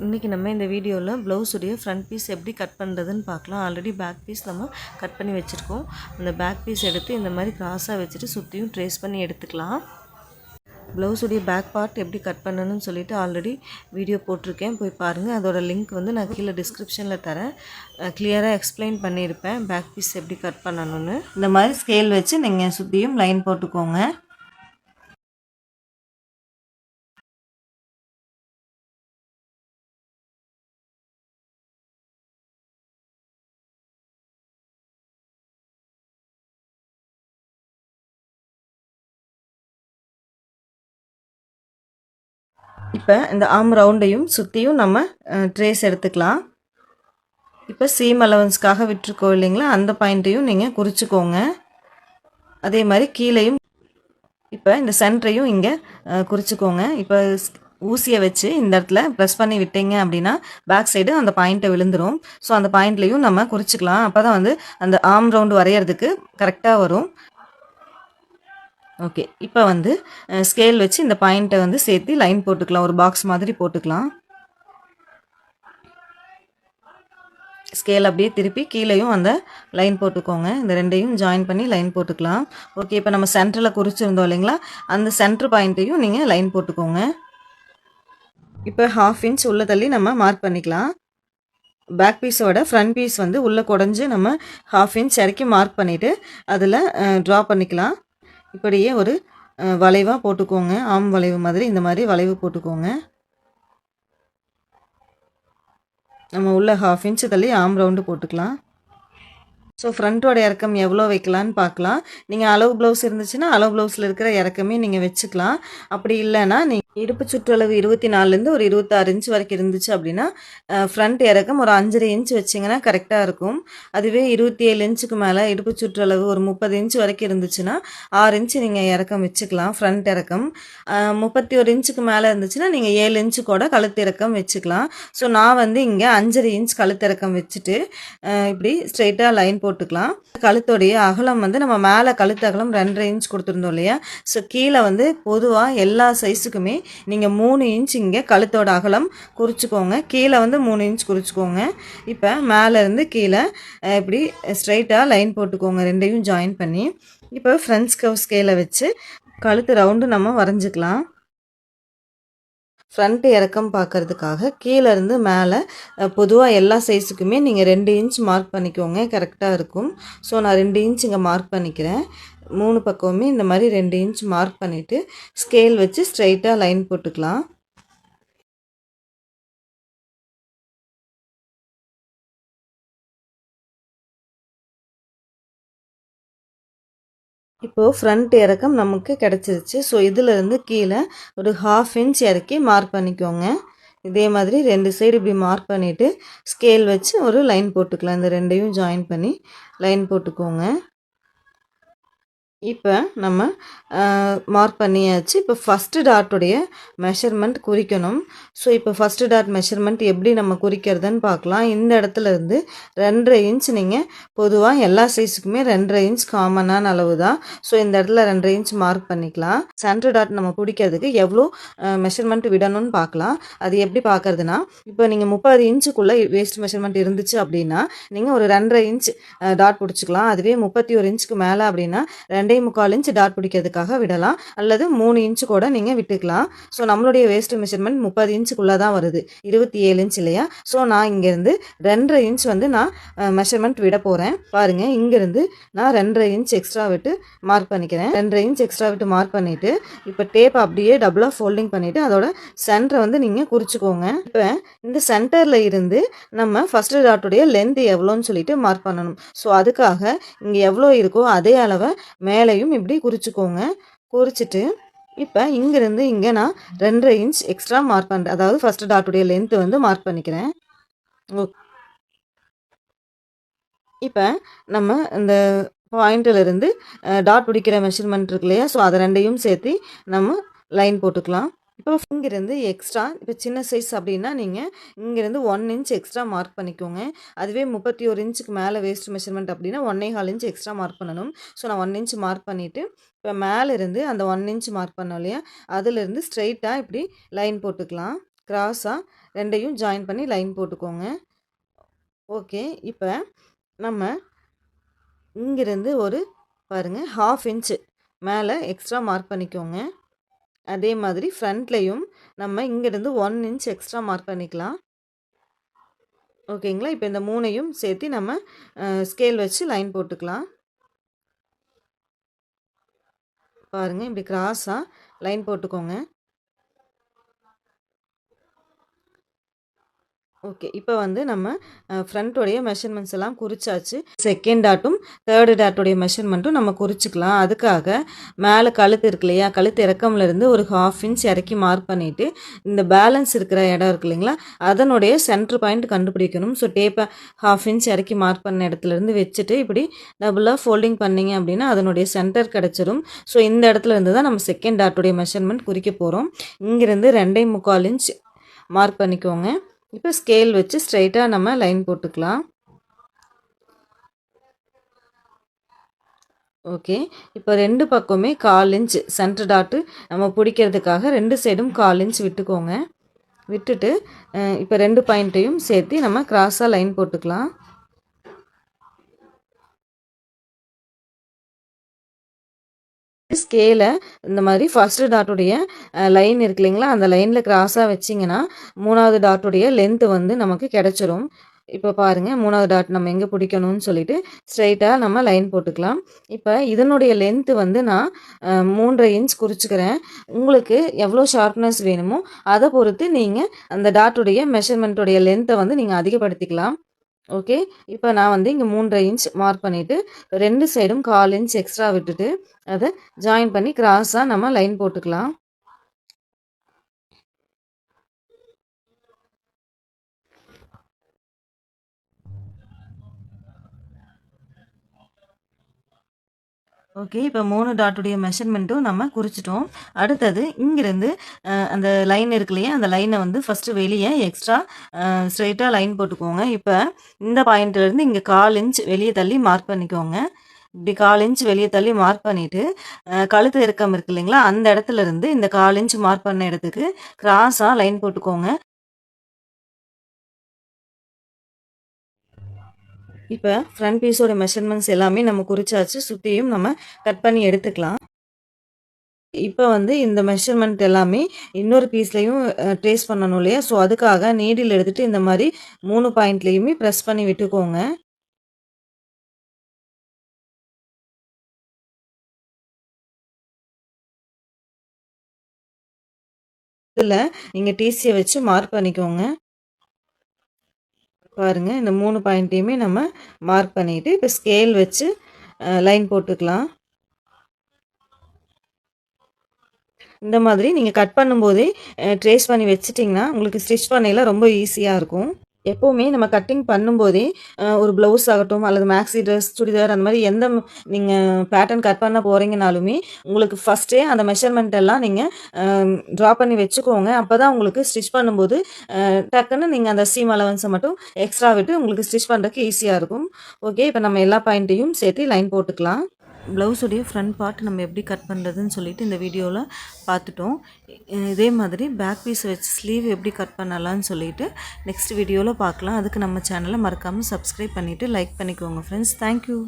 இன்றைக்கி நம்ம இந்த வீடியோவில் ப்ளவுஸுடைய ஃப்ரண்ட் பீஸ் எப்படி கட் பண்ணுறதுன்னு பார்க்கலாம். ஆல்ரெடி பேக் பீஸ் நம்ம கட் பண்ணி வச்சுருக்கோம். அந்த பேக் பீஸ் எடுத்து இந்த மாதிரி கிராஸாக வச்சுட்டு சுற்றியும் ட்ரேஸ் பண்ணி எடுத்துக்கலாம். ப்ளவுஸுடைய பேக் பார்ட் எப்படி கட் பண்ணணும்னு சொல்லிட்டு ஆல்ரெடி வீடியோ போட்டிருக்கேன், போய் பாருங்கள். அதோட லிங்க் வந்து நான் கீழே டிஸ்கிரிப்ஷனில் தரேன். கிளியராக எக்ஸ்பிளைன் பண்ணியிருப்பேன் பேக் பீஸ் எப்படி கட் பண்ணணும்னு. இந்த மாதிரி ஸ்கேல் வச்சு நீங்கள் சுற்றியும் லைன் போட்டுக்கோங்க. இப்போ இந்த ஆம் ரவுண்டையும் சுற்றியும் நம்ம ட்ரேஸ் எடுத்துக்கலாம். இப்போ சீம் அலவன்ஸ்க்காக விட்டுருக்கோம் இல்லைங்களா, அந்த பாயிண்ட்டையும் நீங்கள் குறிச்சிக்கோங்க. அதே மாதிரி கீழேயும் இப்போ இந்த சென்டரையும் இங்கே குறிச்சிக்கோங்க. இப்போ ஊசியை வச்சு இந்த இடத்துல ப்ரெஸ் பண்ணி விட்டீங்க அப்படின்னா பேக் சைடு அந்த பாயிண்ட்டை விழுந்துடும். ஸோ அந்த பாயிண்ட்லேயும் நம்ம குறிச்சிக்கலாம். அப்போ தான் வந்து அந்த ஆம் ரவுண்டு வரைகிறதுக்கு கரெக்டாக வரும். ஓகே, இப்போ வந்து ஸ்கேல் வச்சு இந்த பாயிண்ட்டை வந்து சேர்த்து லைன் போட்டுக்கலாம். ஒரு பாக்ஸ் மாதிரி போட்டுக்கலாம். ஸ்கேல் அப்படியே திருப்பி கீழேயும் அந்த லைன் போட்டுக்கோங்க. இந்த ரெண்டையும் ஜாயின் பண்ணி லைன் போட்டுக்கலாம். ஓகே, இப்போ நம்ம சென்டரில் குறிச்சிருந்தோம் இல்லைங்களா, அந்த சென்டர் பாயிண்ட்டையும் நீங்கள் லைன் போட்டுக்கோங்க. இப்போ 1/2 இன்ச் உள்ள தள்ளி நம்ம மார்க் பண்ணிக்கலாம். பேக் பீஸோட ஃப்ரண்ட் பீஸ் வந்து உள்ளே குடஞ்சி நம்ம 1/2 இன்ச் வரைக்கும் மார்க் பண்ணிவிட்டு அதில் ட்ரா பண்ணிக்கலாம். இப்படியே ஒரு வளைவாக போட்டுக்கோங்க. ஆம் வளைவு மாதிரி இந்த மாதிரி வளைவு போட்டுக்கோங்க. நம்ம உள்ள 1/2 இன்ச் தள்ளி ஆம் ரவுண்டு போட்டுக்கலாம். ஸோ ஃப்ரண்ட்டோட இறக்கம் எவ்வளோ வைக்கலான்னு பார்க்கலாம். நீங்கள் அளவு ப்ளவுஸ் இருந்துச்சுன்னா அளவு ப்ளவுஸில் இருக்கிற இறக்கமே நீங்கள் வச்சுக்கலாம். அப்படி இல்லைன்னா நீங்கள் இடுப்பு சுற்றளவு 24லேருந்து ஒரு 26 இன்ச் வரைக்கும் இருந்துச்சு அப்படின்னா ஃப்ரண்ட் இறக்கம் ஒரு 5.5 இன்ச் வச்சிங்கன்னா கரெக்டாக இருக்கும். அதுவே 27 இன்ச்சுக்கு மேலே இடுப்பு சுற்றளவு ஒரு 30 இன்ச் வரைக்கும் இருந்துச்சுன்னா 6 இன்ச்சு நீங்கள் இறக்கம் வச்சுக்கலாம். ஃப்ரண்ட் இறக்கம் 31 இன்ச்சுக்கு மேலே இருந்துச்சுன்னா நீங்கள் 7 இன்ச்சு கூட கழுத்து இறக்கம் வச்சுக்கலாம். ஸோ நான் வந்து இங்கே 5.5 இன்ச் கழுத்து இறக்கம் வச்சுட்டு இப்படி ஸ்ட்ரெயிட்டாக லைன் போட்டுக்கலாம். கழுத்தோடைய அகலம் வந்து நம்ம மேலே கழுத்து அகலம் 2.5 இன்ச் கொடுத்துருந்தோம் இல்லையா, ஸோ கீழே வந்து பொதுவாக எல்லா சைஸுக்குமே நீங்கள் 3 இன்ச் இங்கே கழுத்தோட அகலம் குறிச்சிக்கோங்க. கீழே வந்து 3 இன்ச் குறிச்சிக்கோங்க. இப்போ மேலேருந்து கீழே இப்படி ஸ்ட்ரைட்டாக லைன் போட்டுக்கோங்க, ரெண்டையும் ஜாயின் பண்ணி. இப்போ ஃப்ரண்ட் கர்வ் ஸ்கேலை வச்சு கழுத்து ரவுண்டு நம்ம வரைஞ்சிக்கலாம். ஃப்ரண்ட் இறக்கம் பார்க்குறதுக்காக கீழேருந்து மேலே பொதுவாக எல்லா சைஸுக்குமே நீங்கள் 2 இன்ச் மார்க் பண்ணிக்கோங்க, கரெக்டாக இருக்கும். ஸோ நான் 2 இன்ச் இங்கே மார்க் பண்ணிக்கிறேன். 3 பக்கமுமே இந்த மாதிரி 2 இன்ச் மார்க் பண்ணிவிட்டு ஸ்கேல் வச்சு ஸ்ட்ரைட்டாக லைன் போட்டுக்கலாம். இப்போது ஃப்ரண்ட் இறக்கம் நமக்கு கிடச்சிருச்சு. ஸோ இதிலேருந்து கீழே ஒரு 1/2 இன்ச் இறக்கி மார்க் பண்ணிக்கோங்க. இதே மாதிரி 2 சைடு இப்படி மார்க் பண்ணிவிட்டு ஸ்கேல் வச்சு ஒரு லைன் போட்டுக்கலாம். இந்த ரெண்டையும் ஜாயின் பண்ணி லைன் போட்டுக்கோங்க. இப்போ நம்ம மார்க் பண்ணியாச்சு. இப்போ ஃபஸ்ட்டு டாட்டுடைய மெஷர்மெண்ட் குறிக்கணும். ஸோ இப்போ ஃபஸ்ட்டு டாட் மெஷர்மெண்ட் எப்படி நம்ம குறிக்கிறதுன்னு பார்க்கலாம். இந்த இடத்துல இருந்து 2.5 இன்ச் நீங்கள் பொதுவாக எல்லா சைஸுக்குமே 2.5 இன்ச் காமனான அளவு தான். ஸோ இந்த இடத்துல 2.5 இன்ச் மார்க் பண்ணிக்கலாம். சென்டர் டாட் நம்ம பிடிக்கிறதுக்கு எவ்வளோ மெஷர்மெண்ட் விடணும்னு பார்க்கலாம். அது எப்படி பார்க்குறதுனா, இப்போ நீங்கள் 30 இன்ச்சுக்குள்ளே வேஸ்ட் மெஷர்மெண்ட் இருந்துச்சு அப்படின்னா நீங்கள் ஒரு 2.5 இன்ச் டாட் பிடிச்சிக்கலாம். அதுவே 31 இன்ச்சுக்கு மேலே அப்படின்னா 2.25 இன்ச் டாட் பிடிக்கிறதுக்காக விடலாம், அல்லது 3 இன்ச்சு கூட நீங்கள் விட்டுக்கலாம். ஸோ நம்மளுடைய வேஸ்ட் மெஷர்மெண்ட் 30 இன்ச்சுக்குள்ளே தான் வருது, 27 இன்ச் இல்லையா. ஸோ நான் இங்கேருந்து 2.5 இன்ச் வந்து நான் மெஷர்மெண்ட் விட போகிறேன். பாருங்கள், இங்கேருந்து நான் 2.5 இன்ச் எக்ஸ்ட்ரா விட்டு மார்க் பண்ணிக்கிறேன். 2.5 இன்ச் எக்ஸ்ட்ரா விட்டு மார்க் பண்ணிவிட்டு இப்போ டேப் அப்படியே டபுளாக ஃபோல்டிங் பண்ணிவிட்டு அதோட சென்டரை வந்து நீங்கள் குறிச்சிக்கோங்க. இப்போ இந்த சென்டரில் இருந்து நம்ம ஃபஸ்ட்டு டாட்டுடைய லென்த் எவ்வளோன்னு சொல்லிட்டு மார்க் பண்ணணும். ஸோ அதுக்காக இங்கே எவ்வளோ இருக்கோ அதே அளவை மேலேயும் இப்படி குறிச்சிக்கோங்க. குறிச்சிட்டு இப்போ இங்கேருந்து இங்கே நான் 2.5 இன்ச் எக்ஸ்ட்ரா மார்க் பண்ணுறேன். அதாவது ஃபஸ்ட்டு டாட்டுடைய லென்த்து வந்து மார்க் பண்ணிக்கிறேன். இப்போ நம்ம இந்த பாயிண்டிலிருந்து டாட் பிடிக்கிற மெஷர்மெண்ட் இருக்கு இல்லையா, ஸோ அதை ரெண்டையும் சேர்த்து நம்ம லைன் போட்டுக்கலாம். இப்போ இங்கேருந்து எக்ஸ்ட்ரா இப்போ சின்ன சைஸ் அப்படின்னா நீங்கள் இங்கேருந்து 1 இன்ச் எக்ஸ்ட்ரா மார்க் பண்ணிக்கோங்க. அதுவே 31 இன்ச்சுக்கு மேலே வேஸ்ட் மெஷர்மெண்ட் அப்படின்னா 1.25 இன்ச் எக்ஸ்ட்ரா மார்க் பண்ணணும். ஸோ நான் 1 இன்ச் மார்க் பண்ணிவிட்டு இப்போ மேலேருந்து அந்த 1 இன்ச் மார்க் பண்ணோம் இல்லையா, அதிலேருந்து ஸ்ட்ரைட்டாக இப்படி லைன் போட்டுக்கலாம். கிராஸாக ரெண்டையும் ஜாயின் பண்ணி லைன் போட்டுக்கோங்க. ஓகே, இப்போ நம்ம இங்கிருந்து ஒரு பாருங்கள் 1/2 இன்ச்சு மேலே எக்ஸ்ட்ரா மார்க் பண்ணிக்கோங்க. அதே மாதிரி ஃப்ரண்ட்லேயும் நம்ம இங்கேருந்து 1 இன்ச் எக்ஸ்ட்ரா மார்க் பண்ணிக்கலாம். ஓகேங்களா? இப்போ இந்த 3ஐயும் சேர்த்து நம்ம ஸ்கேல் வச்சு லைன் போட்டுக்கலாம். பாருங்கள், இப்படி கிராஸாக லைன் போட்டுக்கோங்க. ஓகே, இப்போ வந்து நம்ம ஃப்ரண்ட்டோடைய மெஷர்மெண்ட்ஸ் எல்லாம் குறிச்சாச்சு. செகண்ட் டாட்டும் தேர்டு டாட்டோடைய மெஷர்மெண்ட்டும் நம்ம குறிச்சிக்கலாம். அதுக்காக மேலே கழுத்து இருக்கு இல்லையா, கழுத்து இறக்கம்லேருந்து ஒரு 1/2 இன்ச் இறக்கி மார்க் பண்ணிவிட்டு இந்த பேலன்ஸ் இருக்கிற இடம் இருக்கு இல்லைங்களா, அதனுடைய சென்டர் பாயிண்ட் கண்டுபிடிக்கணும். ஸோ டேப்பை 1/2 இன்ச் இறக்கி மார்க் பண்ண இடத்துலேருந்து வச்சுட்டு இப்படி டபுளாக ஃபோல்டிங் பண்ணிங்க அப்படின்னா அதனுடைய சென்டர் கிடச்சிரும். ஸோ இந்த இடத்துல இருந்து தான் நம்ம செகண்ட் டாட்டோடைய மெஷர்மெண்ட் குறிக்க போகிறோம். இங்கேருந்து 2.75 இன்ச் மார்க் பண்ணிக்கோங்க. இப்போ ஸ்கேல் வச்சு ஸ்ட்ரைட்டாக நம்ம லைன் போட்டுக்கலாம். ஓகே, இப்போ 2 பக்கமே 1/4 இன்ச் சென்டர் டாட்டு நம்ம பிடிக்கிறதுக்காக 2 சைடும் 1/4 இன்ச் விட்டுக்கோங்க. விட்டுட்டு இப்போ 2 பாயிண்ட்டையும் சேர்த்து நம்ம கிராஸாக லைன் போட்டுக்கலாம். ஸ்கேலை இந்த மாதிரி ஃபஸ்ட்டு டாட்டுடைய லைன் இருக்கு இல்லைங்களா, அந்த லைனில் கிராஸாக வச்சிங்கன்னா 3வது டாட்டுடைய லென்த்து வந்து நமக்கு கிடச்சிரும். இப்போ பாருங்கள், 3வது டாட் நம்ம எங்கே பிடிக்கணும்னு சொல்லிட்டு ஸ்ட்ரைட்டாக நம்ம லைன் போட்டுக்கலாம். இப்போ இதனுடைய லென்த்து வந்து நான் 3.5 இன்ச் குறிச்சிக்கிறேன். உங்களுக்கு எவ்வளோ ஷார்ப்னஸ் வேணுமோ அதை பொறுத்து நீங்கள் அந்த டாட்டுடைய மெஷர்மெண்ட்டுடைய லென்த்தை வந்து நீங்கள் அதிகப்படுத்திக்கலாம். ஓகே, இப்போ நான் வந்து இங்கே 3.5 இன்ச் மார்க் பண்ணிவிட்டு 2 சைடும் 1/4 இன்ச் எக்ஸ்ட்ரா விட்டுட்டு அதை ஜாயின் பண்ணி கிராஸாக நம்ம லைன் போட்டுக்கலாம். ஓகே, இப்போ 3 டாட்டுடைய மெஷர்மெண்ட்டும் நம்ம குறிச்சிட்டோம். அடுத்தது இங்கிருந்து அந்த லைன் இருக்கு இல்லையா, அந்த லைனை வந்து ஃபஸ்ட்டு வெளியே எக்ஸ்ட்ரா ஸ்ட்ரைட்டாக லைன் போட்டுக்கோங்க. இப்போ இந்த பாயிண்ட்லேருந்து இங்கே 1/4 இன்ச் வெளியே தள்ளி மார்க் பண்ணிக்கோங்க. இப்படி 1/4 இன்ச் வெளியே தள்ளி மார்க் பண்ணிவிட்டு கழுத்து இறக்கம் இருக்கு இல்லைங்களா, அந்த இடத்துல இருந்து இந்த 1/4 இன்ச் மார்க் பண்ண இடத்துக்கு கிராஸாக லைன் போட்டுக்கோங்க. இப்போ ஃப்ரண்ட் பீஸோட மெஷர்மெண்ட்ஸ் எல்லாமே நம்ம குறிச்சாச்சு. சுற்றியும் நம்ம கட் பண்ணி எடுத்துக்கலாம். இப்போ வந்து இந்த மெஷர்மெண்ட் எல்லாமே இன்னொரு பீஸ்லையும் ட்ரேஸ் பண்ணணும் இல்லையா, ஸோ அதுக்காக நீடில் எடுத்துகிட்டு இந்த மாதிரி 3 பாயிண்ட்லேயுமே ப்ரெஸ் பண்ணி விட்டுக்கோங்க. இதில் நீங்கள் டிசியை வச்சு மார்க் பண்ணிக்கோங்க. பாருங்கள், இந்த 3 பாயிண்ட்டையுமே நம்ம மார்க் பண்ணிவிட்டு இப்போ ஸ்கேல் வச்சு லைன் போட்டுக்கலாம். இந்த மாதிரி நீங்கள் கட் பண்ணும்போதே ட்ரேஸ் பண்ணி வச்சிட்டிங்கன்னா உங்களுக்கு ஸ்டிச் பண்ணையில் ரொம்ப ஈஸியாக இருக்கும். எப்போவுமே நம்ம கட்டிங் பண்ணும்போதே ஒரு ப்ளவுஸ் ஆகட்டும் அல்லது மேக்ஸி ட்ரெஸ், சுடிதார் அந்த மாதிரி எந்த நீங்கள் பேட்டர்ன் கட் பண்ண போகிறீங்கனாலுமே உங்களுக்கு ஃபஸ்ட்டே அந்த மெஷர்மெண்ட் எல்லாம் நீங்கள் ட்ரா பண்ணி வச்சுக்கோங்க. அப்போ தான் உங்களுக்கு ஸ்டிச் பண்ணும்போது டக்குன்னு நீங்கள் அந்த சீம் அலவன்ஸை மட்டும் எக்ஸ்ட்ரா விட்டு உங்களுக்கு ஸ்டிச் பண்ணுறதுக்கு ஈஸியாக இருக்கும். ஓகே, இப்போ நம்ம எல்லா பாயிண்ட்டையும் சேர்த்து லைன் போட்டுக்கலாம். ப்ளவுஸுடைய ஃப்ரண்ட் பார்ட் நம்ம எப்படி கட் பண்ணுறதுன்னு சொல்லிட்டு இந்த வீடியோவில் பார்த்துட்டோம். இதே மாதிரி பேக் பீஸ் வச்சு ஸ்லீவ் எப்படி கட் பண்ணலான்னு சொல்லிட்டு நெக்ஸ்ட் வீடியோவில் பார்க்கலாம். அதுக்கு நம்ம சேனலை மறக்காமல் சப்ஸ்கிரைப் பண்ணிவிட்டு லைக் பண்ணிக்கோங்க ஃப்ரெண்ட்ஸ். தேங்க்யூ.